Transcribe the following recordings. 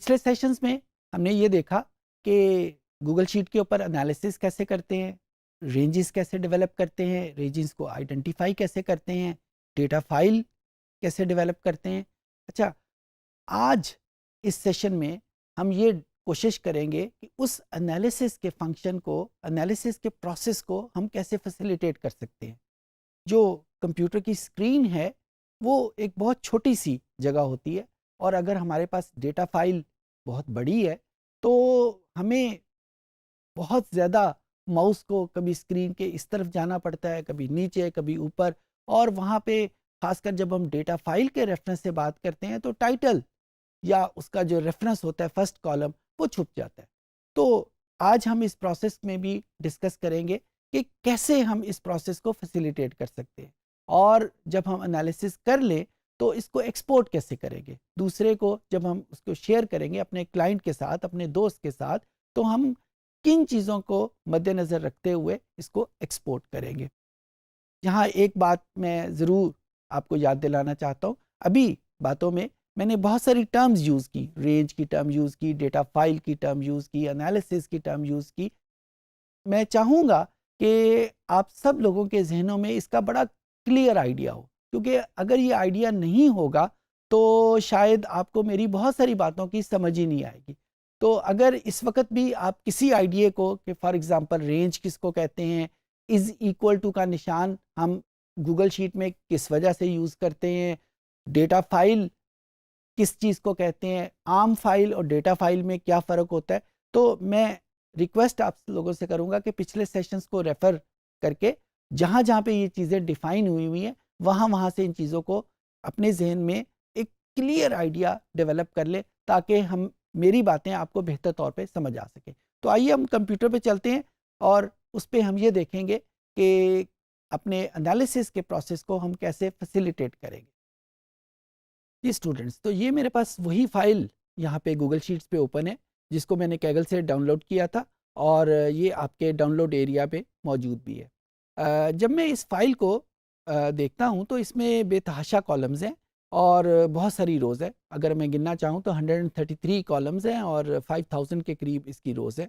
پچھلے سیشنز میں ہم نے یہ دیکھا کہ گوگل شیٹ کے اوپر انالیسس کیسے کرتے ہیں، رینجز کیسے ڈیولپ کرتے ہیں، رینجز کو آئیڈینٹیفائی کیسے کرتے ہیں، ڈیٹا فائل کیسے ڈیولپ کرتے ہیں۔ اچھا، آج اس سیشن میں ہم یہ کوشش کریں گے کہ اس انالیسس کے فنکشن کو، انالیسس کے پروسیس کو ہم کیسے فیسیلیٹیٹ کر سکتے ہیں۔ جو کمپیوٹر کی اسکرین ہے وہ ایک بہت چھوٹی سی جگہ ہوتی ہے، اور اگر ہمارے پاس ڈیٹا فائل بہت بڑی ہے تو ہمیں بہت زیادہ ماؤس کو کبھی اسکرین کے اس طرف جانا پڑتا ہے، کبھی نیچے، کبھی اوپر، اور وہاں پہ خاص کر جب ہم ڈیٹا فائل کے ریفرنس سے بات کرتے ہیں تو ٹائٹل یا اس کا جو ریفرنس ہوتا ہے فرسٹ کالم وہ چھپ جاتا ہے۔ تو آج ہم اس پروسیس میں بھی ڈسکس کریں گے کہ کیسے ہم اس پروسیس کو فیسیلیٹیٹ کر سکتے ہیں، اور جب ہم انالیسس کر لیں تو اس کو ایکسپورٹ کیسے کریں گے، دوسرے کو جب ہم اس کو شیئر کریں گے اپنے کلائنٹ کے ساتھ، اپنے دوست کے ساتھ، تو ہم کن چیزوں کو مد نظر رکھتے ہوئے اس کو ایکسپورٹ کریں گے۔ یہاں ایک بات میں ضرور آپ کو یاد دلانا چاہتا ہوں، ابھی باتوں میں نے بہت ساری ٹرمز یوز کی، رینج کی ٹرم یوز کی، ڈیٹا فائل کی ٹرم یوز کی، انالیسس کی ٹرم یوز کی۔ میں چاہوں گا کہ آپ سب لوگوں کے ذہنوں میں اس کا بڑا کلیئر آئیڈیا ہو، کیونکہ اگر یہ آئیڈیا نہیں ہوگا تو شاید آپ کو میری بہت ساری باتوں کی سمجھ ہی نہیں آئے گی۔ تو اگر اس وقت بھی آپ کسی آئیڈیا کو، کہ فار ایگزامپل رینج کس کو کہتے ہیں، از ایکول ٹو کا نشان ہم گوگل شیٹ میں کس وجہ سے یوز کرتے ہیں، ڈیٹا فائل کس چیز کو کہتے ہیں، عام فائل اور ڈیٹا فائل میں کیا فرق ہوتا ہے، تو میں ریکویسٹ آپ لوگوں سے کروں گا کہ پچھلے سیشنز کو ریفر کر کے جہاں جہاں پہ یہ چیزیں ڈیفائن ہوئی ہیں وہاں سے ان چیزوں کو اپنے ذہن میں ایک کلیئر آئیڈیا ڈیولپ کر لیں، تاکہ میری باتیں آپ کو بہتر طور پہ سمجھ آ سکیں۔ تو آئیے ہم کمپیوٹر پہ چلتے ہیں اور اس پہ ہم یہ دیکھیں گے کہ اپنے انالیسس کے پروسیس کو ہم کیسے فیسیلیٹیٹ کریں گے۔ جی اسٹوڈنٹس، تو یہ میرے پاس وہی فائل یہاں پہ گوگل شیٹس پہ اوپن ہے جس کو میں نے کیگل سے ڈاؤن لوڈ کیا تھا، اور یہ آپ کے ڈاؤن لوڈ ایریا پہ موجود بھی ہے۔ جب میں اس فائل کو دیکھتا ہوں تو اس میں بے تحاشا کالمز ہیں اور بہت ساری روز ہیں۔ اگر میں گننا چاہوں تو 133 کالمز ہیں اور 5000 کے قریب اس کی روز ہیں۔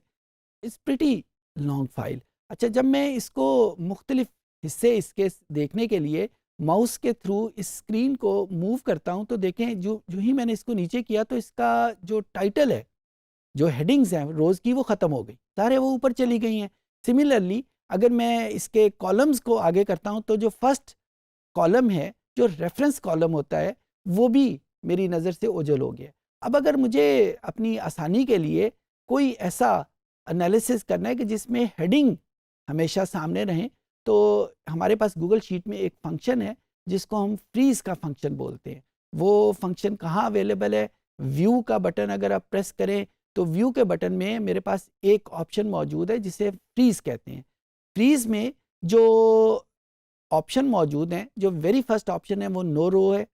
It's pretty long file. اچھا، جب میں اس کو مختلف حصے اس کے دیکھنے کے لیے ماؤس کے تھرو اس اسکرین کو موو کرتا ہوں تو دیکھیں جو ہی میں نے اس کو نیچے کیا تو اس کا جو ٹائٹل ہے، جو ہیڈنگز ہیں روز کی، وہ ختم ہو گئی، سارے وہ اوپر چلی گئی ہیں۔ سملرلی اگر میں اس کے کالمز کو آگے کرتا ہوں تو جو فرسٹ کالم ہے، جو ریفرنس کالم ہوتا ہے، وہ بھی میری نظر سے اوجھل ہو گیا۔ اب اگر مجھے اپنی آسانی کے لیے کوئی ایسا انالیسس کرنا ہے کہ جس میں ہیڈنگ ہمیشہ سامنے رہیں، تو ہمارے پاس گوگل شیٹ میں ایک فنکشن ہے جس کو ہم فریز کا فنکشن بولتے ہیں۔ وہ فنکشن کہاں اویلیبل ہے؟ ویو کا بٹن اگر آپ پریس کریں تو ویو کے بٹن میں میرے پاس ایک آپشن موجود ہے جسے فریز کہتے ہیں۔ فریز میں جو آپشن موجود ہیں، جو ویری فرسٹ آپشن ہے وہ نو رو ہے۔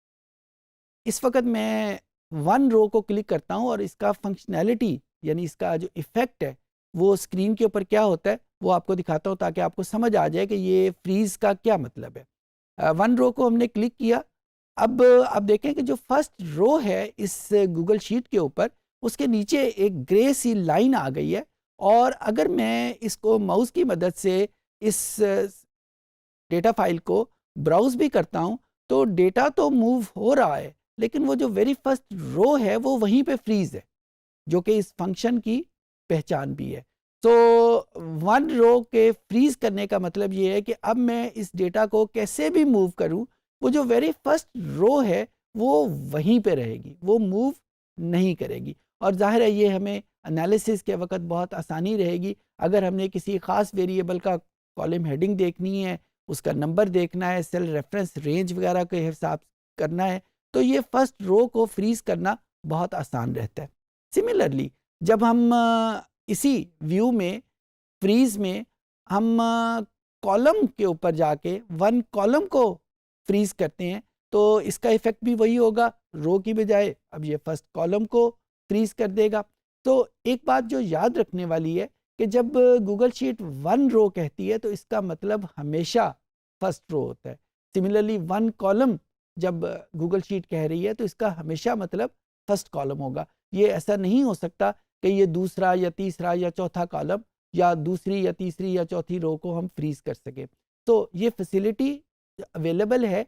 اس وقت میں 1 رو کو کلک کرتا ہوں اور اس کا فنکشنالٹی، یعنی اس کا جو ایفیکٹ ہے وہ اسکرین کے اوپر کیا ہوتا ہے وہ آپ کو دکھاتا ہوں، تاکہ آپ کو سمجھ آ جائے کہ یہ فریز کا کیا مطلب ہے۔ 1 رو کو ہم نے کلک کیا۔ اب آپ دیکھیں کہ جو فرسٹ رو ہے اس گوگل شیٹ کے اوپر، اس کے نیچے ایک گرے سی لائن آ گئی ہے، اور اگر میں اس کو ماؤس کی مدد سے اس ڈیٹا فائل کو براؤز بھی کرتا ہوں تو ڈیٹا تو موو ہو رہا ہے، لیکن وہ جو ویری فرسٹ رو ہے وہ وہیں پہ فریز ہے، جو کہ اس فنکشن کی پہچان بھی ہے۔ تو 1 رو کے فریز کرنے کا مطلب یہ ہے کہ اب میں اس ڈیٹا کو کیسے بھی موو کروں، وہ جو ویری فرسٹ رو ہے وہ وہیں پہ رہے گی، وہ موو نہیں کرے گی، اور ظاہر ہے یہ ہمیں انالیسس کے وقت بہت آسانی رہے گی۔ اگر ہم نے کسی خاص ویریبل کا کالم ہیڈنگ دیکھنی ہے، اس کا نمبر دیکھنا ہے، سیل ریفرنس رینج وغیرہ کے حساب کرنا ہے، تو یہ فرسٹ رو کو فریز کرنا بہت آسان رہتا ہے۔ سملرلی جب ہم اسی ویو میں فریز میں ہم کالم کے اوپر جا کے 1 کالم کو فریز کرتے ہیں تو اس کا ایفیکٹ بھی وہی ہوگا، رو کی بجائے اب یہ فرسٹ کالم کو فریز کر دے گا۔ تو ایک بات جو یاد رکھنے والی ہے کہ جب گوگل شیٹ 1 رو کہتی ہے تو اس کا مطلب ہمیشہ فرسٹ رو ہوتا ہے۔ سملرلی 1 کالم جب گوگل شیٹ کہہ رہی ہے تو اس کا ہمیشہ مطلب فرسٹ کالم ہوگا۔ یہ ایسا نہیں ہو سکتا کہ یہ دوسرا یا تیسرا یا چوتھا کالم یا دوسری یا تیسری یا چوتھی رو کو ہم فریز کر سکیں. تو یہ فیسلٹی اویلیبل ہے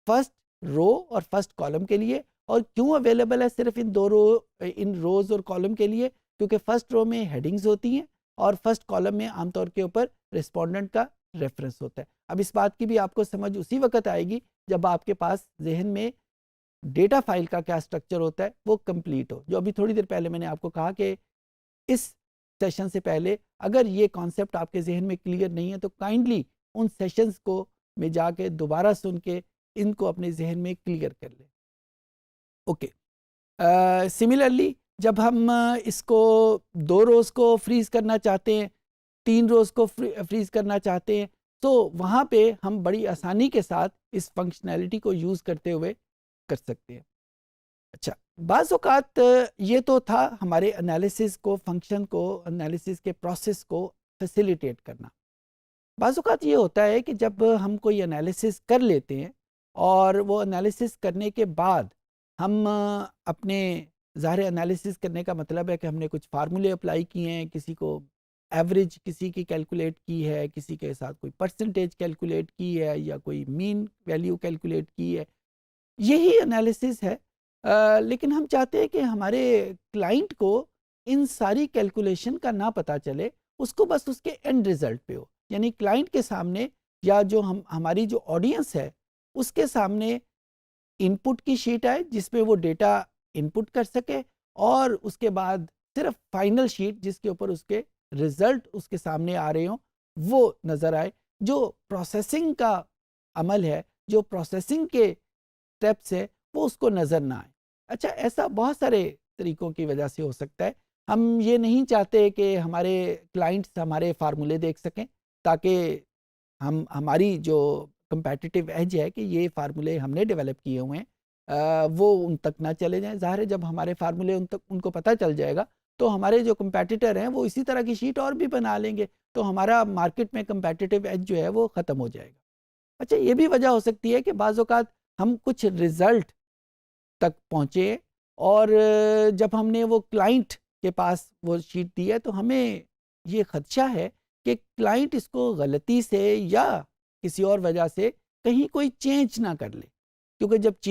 فرسٹ رو اور فرسٹ کالم کے لیے. اور کیوں اویلیبل ہے صرف ان روز اور کالم کے لیے؟ کیونکہ فرسٹ رو میں ہیڈنگز ہوتی ہیں اور فرسٹ کالم میں عام طور کے اوپر ریسپونڈنٹ کا ریفرنس ہوتا ہے. اب اس بات کی بھی آپ کو سمجھ اسی وقت آئے گی جب آپ کے پاس ذہن میں ڈیٹا فائل کا کیا سٹرکچر ہوتا ہے وہ کمپلیٹ ہو. جو ابھی تھوڑی دیر پہلے میں نے آپ کو کہا کہ اس سیشن سے پہلے اگر یہ کانسیپٹ آپ کے ذہن میں کلیئر نہیں ہے تو کائنڈلی ان سیشنز کو میں جا کے دوبارہ سن کے ان کو اپنے ذہن میں کلیئر کر لیں. اوکے. سملرلی جب ہم اس کو 2 روز کو فریز کرنا چاہتے ہیں، 3 روز کو فریز کرنا چاہتے ہیں، تو وہاں پہ ہم بڑی آسانی کے ساتھ اس فنکشنالٹی کو یوز کرتے ہوئے کر سکتے ہیں. اچھا، بعض اوقات یہ تو تھا ہمارے انالیسس کو، فنکشن کو، انالیسس کے پروسیس کو فیسیلیٹیٹ کرنا. بعض اوقات یہ ہوتا ہے کہ جب ہم کوئی انالیسس کر لیتے ہیں اور وہ انالیسس کرنے کے بعد ہم اپنے ظاہر انالیسس کرنے کا مطلب ہے کہ ہم نے کچھ فارمولے اپلائی کیے ہیں، کسی کو ایوریج کسی کی کیلکولیٹ کی ہے، کسی کے ساتھ کوئی پرسنٹیج کیلکولیٹ کی ہے یا کوئی مین ویلیو کیلکولیٹ کی ہے، یہی انالیسس ہے. لیکن ہم چاہتے ہیں کہ ہمارے کلائنٹ کو ان ساری کیلکولیشن کا نہ پتہ چلے، اس کو بس اس کے اینڈ ریزلٹ پہ ہو. یعنی کلائنٹ کے سامنے یا جو ہماری جو آڈینس ہے اس کے سامنے ان پٹ کی شیٹ آئے جس پہ وہ ڈیٹا ان پٹ کر سکے، اور اس کے بعد صرف فائنل شیٹ جس کے اوپر اس کے ریزلٹ اس کے سامنے آ رہے ہوں وہ نظر آئے. جو پروسیسنگ کا عمل ہے، جو پروسیسنگ کے اسٹیپس ہے، وہ اس کو نظر نہ آئے. اچھا، ایسا بہت سارے طریقوں کی وجہ سے ہو سکتا ہے. ہم یہ نہیں چاہتے کہ ہمارے کلائنٹس ہمارے فارمولے دیکھ سکیں تاکہ ہماری جو کمپیٹیٹیو ایج ہے کہ یہ فارمولے ہم نے ڈیولپ کیے ہوئے ہیں وہ ان تک نہ چلے جائیں. ظاہر ہے جب ہمارے فارمولے ان کو پتہ چل جائے گا تو ہمارے جو کمپیٹیٹر ہیں وہ اسی طرح کی شیٹ اور بھی بنا لیں گے، تو ہمارا مارکیٹ میں کمپیٹیٹیو ایج جو ہے وہ ختم ہو جائے گا. اچھا، یہ بھی وجہ ہو سکتی ہے کہ بعض اوقات ہم کچھ رزلٹ تک پہنچے اور جب ہم نے وہ کلائنٹ کے پاس وہ شیٹ دی ہے تو ہمیں یہ خدشہ ہے کہ کلائنٹ اس کو غلطی سے یا کسی اور وجہ سے کہیں کوئی چینج نہ کر لے، کیونکہ جب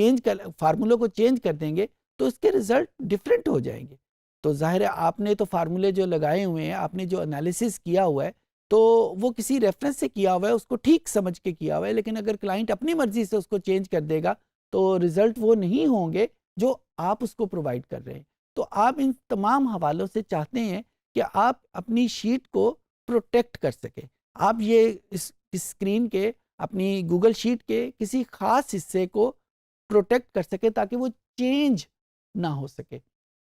فارمولوں کو چینج کر دیں گے تو اس کے رزلٹ ڈفرینٹ ہو جائیں گے. تو ظاہر ہے آپ نے تو فارمولے جو لگائے ہوئے ہیں، آپ نے جو انالیسس کیا ہوا ہے تو وہ کسی ریفرنس سے کیا ہوا ہے، اس کو ٹھیک سمجھ کے کیا ہوا ہے، لیکن اگر کلائنٹ اپنی مرضی سے اس کو چینج کر دے گا تو رزلٹ وہ نہیں ہوں گے جو آپ اس کو پرووائڈ کر رہے ہیں. تو آپ ان تمام حوالوں سے چاہتے ہیں کہ آپ اپنی شیٹ کو پروٹیکٹ کر سکیں. آپ یہ اس اسکرین کے اپنی گوگل شیٹ کے کسی خاص حصے کو پروٹیکٹ کر سکیں تاکہ وہ چینج نہ ہو سکے.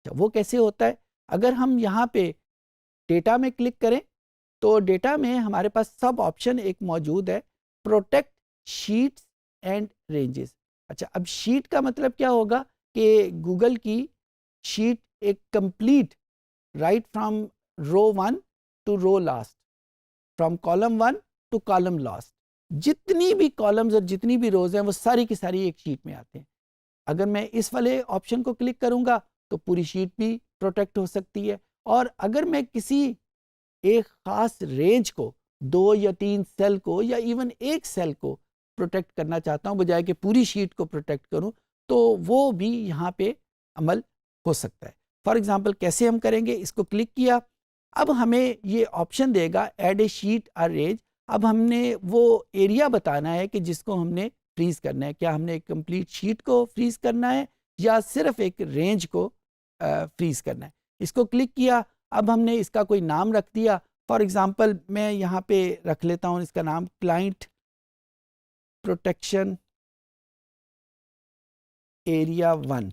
وہ کیسے ہوتا ہے؟ اگر ہم یہاں پہ ڈیٹا میں کلک کریں تو ڈیٹا میں ہمارے پاس سب آپشن ایک موجود ہے، پروٹیکٹ شیٹس اینڈ رینجز. اچھا، اب شیٹ کا مطلب کیا ہوگا کہ گوگل کی شیٹ ایک complete right from row 1 to row last, from column 1 to column last, جتنی بھی کالمز اور جتنی بھی روز ہیں وہ ساری کی ساری ایک شیٹ میں آتے ہیں. اگر میں اس والے آپشن کو کلک کروں گا تو پوری شیٹ بھی پروٹیکٹ ہو سکتی ہے. اور اگر میں کسی ایک خاص رینج کو، 2 یا 3 سیل کو یا ایون ایک سیل کو پروٹیکٹ کرنا چاہتا ہوں بجائے کہ پوری شیٹ کو پروٹیکٹ کروں، تو وہ بھی یہاں پہ عمل ہو سکتا ہے. فار ایگزامپل کیسے ہم کریں گے؟ اس کو کلک کیا، اب ہمیں یہ آپشن دے گا ایڈ اے شیٹ اور رینج. اب ہم نے وہ ایریا بتانا ہے کہ جس کو ہم نے فریز کرنا ہے. کیا ہم نے ایک کمپلیٹ شیٹ کو فریز کرنا ہے یا صرف ایک رینج کو فریز کرنا ہے؟ اس کو کلک کیا، اب ہم نے اس کا کوئی نام رکھ دیا. فار ایگزامپل میں یہاں پہ رکھ لیتا ہوں اس کا نام کلائنٹ پروٹیکشن ایریا 1.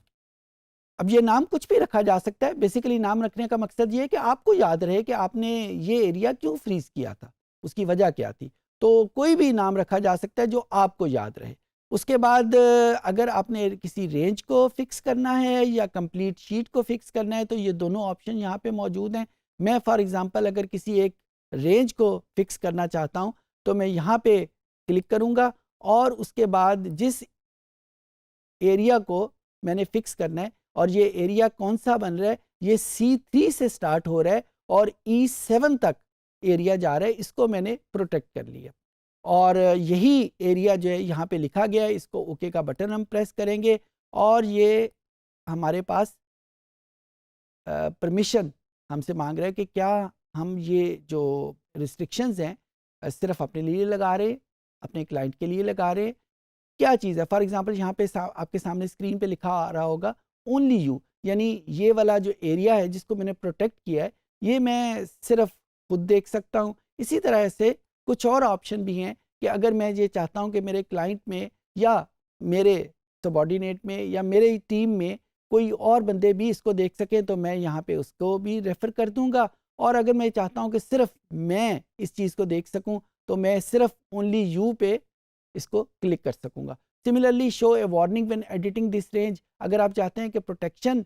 اب یہ نام کچھ بھی رکھا جا سکتا ہے. بیسیکلی نام رکھنے کا مقصد یہ ہے کہ آپ کو یاد رہے کہ آپ نے یہ ایریا کیوں فریز کیا تھا، اس کی وجہ کیا تھی. تو کوئی بھی نام رکھا جا سکتا ہے جو آپ کو یاد رہے. اس کے بعد اگر آپ نے کسی رینج کو فکس کرنا ہے یا کمپلیٹ شیٹ کو فکس کرنا ہے تو یہ دونوں آپشن یہاں پہ موجود ہیں. میں فار ایگزامپل اگر کسی ایک رینج کو فکس کرنا چاہتا ہوں تو میں یہاں پہ کلک کروں گا اور اس کے بعد جس ایریا کو میں نے فکس کرنا ہے اور یہ ایریا کون سا بن رہا ہے، یہ C3 سے سٹارٹ ہو رہا ہے اور E7 تک ایریا جا رہا ہے، اس کو میں نے پروٹیکٹ کر لیا، اور یہی ایریا جو ہے یہاں پہ لکھا گیا ہے، اس کو اوکے کا بٹن ہم پریس کریں گے اور یہ ہمارے پاس پرمیشن ہم سے مانگ رہا ہے کہ کیا ہم یہ جو ریسٹرکشنز ہیں صرف اپنے لیے لگا رہے ہیں، اپنے کلائنٹ کے لیے لگا رہے ہیں، کیا چیز ہے. فار ایگزامپل یہاں پہ آپ کے سامنے اسکرین پہ لکھا آ رہا ہوگا اونلی یو، یعنی یہ والا جو ایریا ہے جس کو میں نے پروٹیکٹ کیا ہے یہ میں صرف خود دیکھ سکتا ہوں. اسی طرح سے کچھ اور آپشن بھی ہیں کہ اگر میں یہ چاہتا ہوں کہ میرے کلائنٹ میں یا میرے سبارڈینیٹ میں یا میرے ٹیم میں کوئی اور بندے بھی اس کو دیکھ سکیں تو میں یہاں پہ اس کو بھی ریفر کر دوں گا، اور اگر میں چاہتا ہوں کہ صرف میں اس چیز کو دیکھ سکوں تو میں صرف اونلی یو پہ اس کو کلک کر سکوں گا. Similarly show a warning when editing this range, اگر آپ چاہتے ہیں کہ پروٹیکشن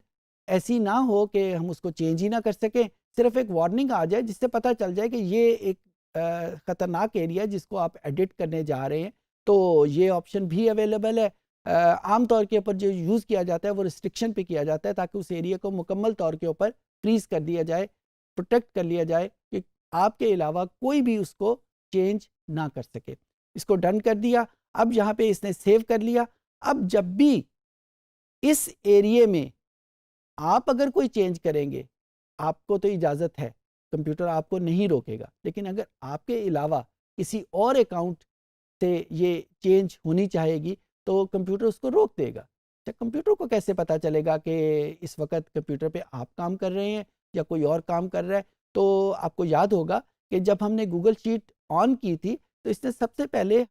ایسی نہ ہو کہ ہم اس کو چینج ہی نہ کر سکیں، صرف ایک وارننگ آ جائے جس سے پتہ چل جائے کہ یہ ایک خطرناک ایریا جس کو آپ ایڈٹ کرنے جا رہے ہیں، تو یہ آپشن بھی اویلیبل ہے. عام طور کے اوپر جو یوز کیا جاتا ہے وہ ریسٹرکشن پہ کیا جاتا ہے تاکہ اس ایریا کو مکمل طور کے اوپر فریز کر دیا جائے، پروٹیکٹ کر لیا جائے کہ آپ کے علاوہ کوئی بھی اس کو چینج نہ کر سکے. اس کو ڈن کر دیا. اب یہاں پہ اس نے سیو کر لیا. اب جب بھی اس ایریے میں آپ اگر کوئی چینج کریں گے، آپ کو تو اجازت ہے، کمپیوٹر آپ کو نہیں روکے گا، لیکن اگر آپ کے علاوہ کسی اور اکاؤنٹ سے یہ چینج ہونی چاہے گی تو کمپیوٹر اس کو روک دے گا. اچھا، کمپیوٹر کو کیسے پتا چلے گا کہ اس وقت کمپیوٹر پہ آپ کام کر رہے ہیں یا کوئی اور کام کر رہا ہے؟ تو آپ کو یاد ہوگا کہ جب ہم نے گوگل شیٹ آن کی تھی تو اس نے سب سے پہلے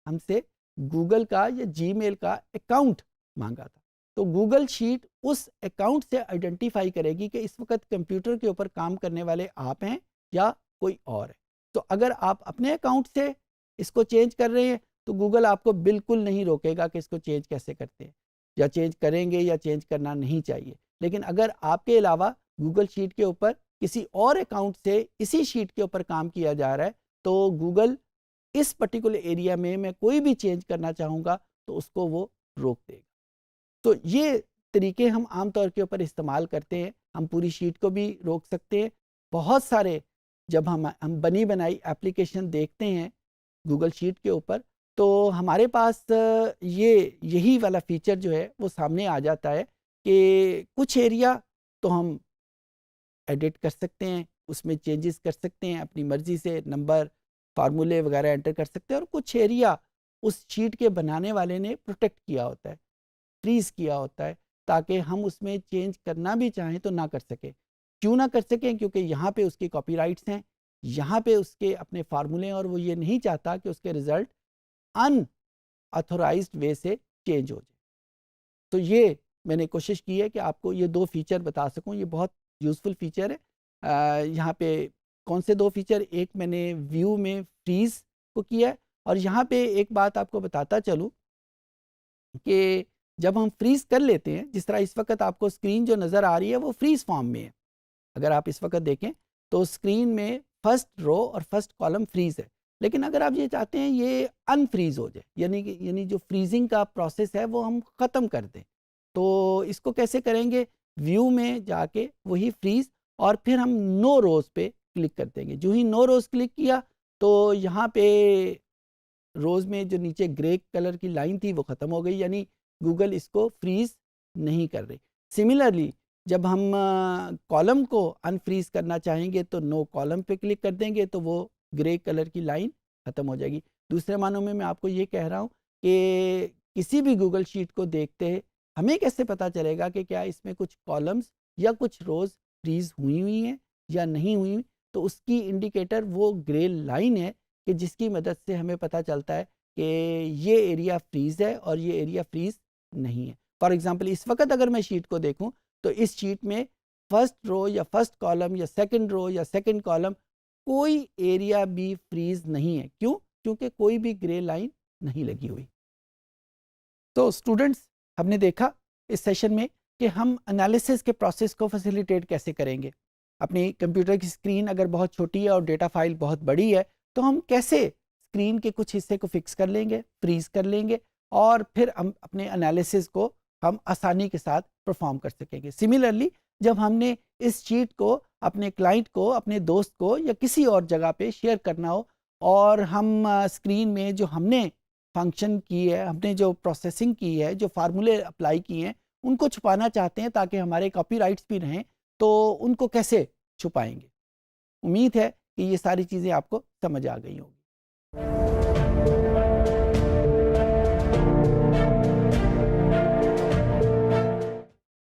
ہم سے گوگل کا یا جی میل کا اکاؤنٹ مانگا تھا. تو گوگل شیٹ اس اکاؤنٹ سے آئیڈینٹیفائی کرے گی کہ اس وقت کمپیوٹر کے اوپر کام کرنے والے آپ ہیں یا کوئی اور ہے. تو اگر آپ اپنے اکاؤنٹ سے اس کو چینج کر رہے ہیں تو گوگل آپ کو بالکل نہیں روکے گا کہ اس کو چینج کیسے کرتے ہیں یا چینج کریں گے یا چینج کرنا نہیں چاہیے. لیکن اگر آپ کے علاوہ گوگل شیٹ کے اوپر کسی اور اکاؤنٹ سے اسی شیٹ کے اوپر کام کیا جا رہا ہے تو گوگل اس پرٹیکولر ایریا میں کوئی بھی چینج کرنا چاہوں گا تو اس کو وہ روک دے گا. تو یہ طریقے ہم عام طور کے اوپر استعمال کرتے ہیں. ہم پوری شیٹ کو بھی روک سکتے ہیں. بہت سارے جب ہم بنی بنائی ایپلیکیشن دیکھتے ہیں گوگل شیٹ کے اوپر تو ہمارے پاس یہی والا فیچر جو ہے وہ سامنے آ جاتا ہے کہ کچھ ایریا تو ہم ایڈٹ کر سکتے ہیں، اس میں چینجز کر سکتے ہیں اپنی مرضی سے، نمبر، فارمولے وغیرہ انٹر کر سکتے ہیں، اور کچھ ایریا اس شیٹ کے بنانے والے نے پروٹیکٹ کیا ہوتا ہے، فریز کیا ہوتا ہے تاکہ ہم اس میں چینج کرنا بھی چاہیں تو نہ کر سکیں. کیوں نہ کر سکیں؟ کیونکہ یہاں پہ اس کے کاپی رائٹس ہیں، یہاں پہ اس کے اپنے فارمولے ہیں، اور وہ یہ نہیں چاہتا کہ اس کے رزلٹ ان آتھورائزڈ وے سے چینج ہو جائے. تو یہ میں نے کوشش کی ہے کہ آپ کو یہ دو فیچر بتا سکوں. یہ بہت یوزفل فیچر ہے. یہاں پہ کون سے دو فیچر؟ ایک میں نے ویو میں فریز کو کیا ہے، اور یہاں پہ ایک بات آپ کو بتاتا چلوں کہ جب ہم فریز کر لیتے ہیں، جس طرح اس وقت آپ کو اسکرین جو نظر آ رہی ہے وہ فریز فارم میں ہے. اگر آپ اس وقت دیکھیں تو اسکرین میں فرسٹ رو اور فرسٹ کالم فریز ہے، لیکن اگر آپ یہ چاہتے ہیں یہ ان فریز ہو جائے، یعنی جو فریزنگ کا پروسیس ہے وہ ہم ختم کر دیں، تو اس کو کیسے کریں گے؟ ویو میں جا کے وہی فریز، اور پھر ہم نو روز پہ کلک کر دیں گے. جو ہی نو روز کلک کیا تو یہاں پہ روز میں جو نیچے گرے کلر کی لائن تھی وہ ختم ہو گئی، یعنی گوگل اس کو فریز نہیں کر رہی. سملرلی جب ہم کالم کو انفریز کرنا چاہیں گے تو نو کالم پہ کلک کر دیں گے تو وہ گرے کلر کی لائن ختم ہو جائے گی. دوسرے معنوں میں آپ کو یہ کہہ رہا ہوں کہ کسی بھی گوگل شیٹ کو دیکھتے ہیں ہمیں کیسے پتا چلے گا کہ کیا اس میں کچھ کالمز یا کچھ روز فریز ہوئی ہیں یا نہیں ہوئی، تو اس کی انڈیکیٹر وہ گرے لائن ہے کہ جس کی مدد سے ہمیں پتہ چلتا ہے کہ یہ ایریا فریز ہے اور یہ ایریا فریز نہیں ہے. فار ایگزامپل اس وقت اگر میں شیٹ کو دیکھوں تو اس شیٹ میں فرسٹ رو یا فرسٹ کالم یا سیکنڈ رو یا سیکنڈ کالم کوئی ایریا بھی فریز نہیں ہے. کیوں؟ کیونکہ کوئی بھی گرے لائن نہیں لگی ہوئی. تو اسٹوڈنٹس، ہم نے دیکھا اس سیشن میں کہ ہم انالیسس کے پروسیس کو فیسیلیٹیٹ کیسے کریں گے. اپنی کمپیوٹر کی اسکرین اگر بہت چھوٹی ہے اور ڈیٹا فائل بہت بڑی ہے تو ہم کیسے اسکرین کے کچھ حصے کو فکس کر لیں گے، فریز کر لیں گے، اور پھر ہم اپنے انالیسس کو ہم آسانی کے ساتھ پرفارم کر سکیں گے. سملرلی جب ہم نے اس چیٹ کو اپنے کلائنٹ کو، اپنے دوست کو یا کسی اور جگہ پہ شیئر کرنا ہو، اور ہم اسکرین میں جو ہم نے فنکشن کی ہے، ہم نے جو پروسیسنگ کی ہے، جو فارمولے اپلائی کیے ہیں، ان کو چھپانا چاہتے ہیں تاکہ ہمارے کاپی رائٹس بھی رہیں، تو ان کو کیسے چھپائیں گے؟ امید ہے کہ یہ ساری چیزیں آپ کو سمجھ آ گئی ہوں گی.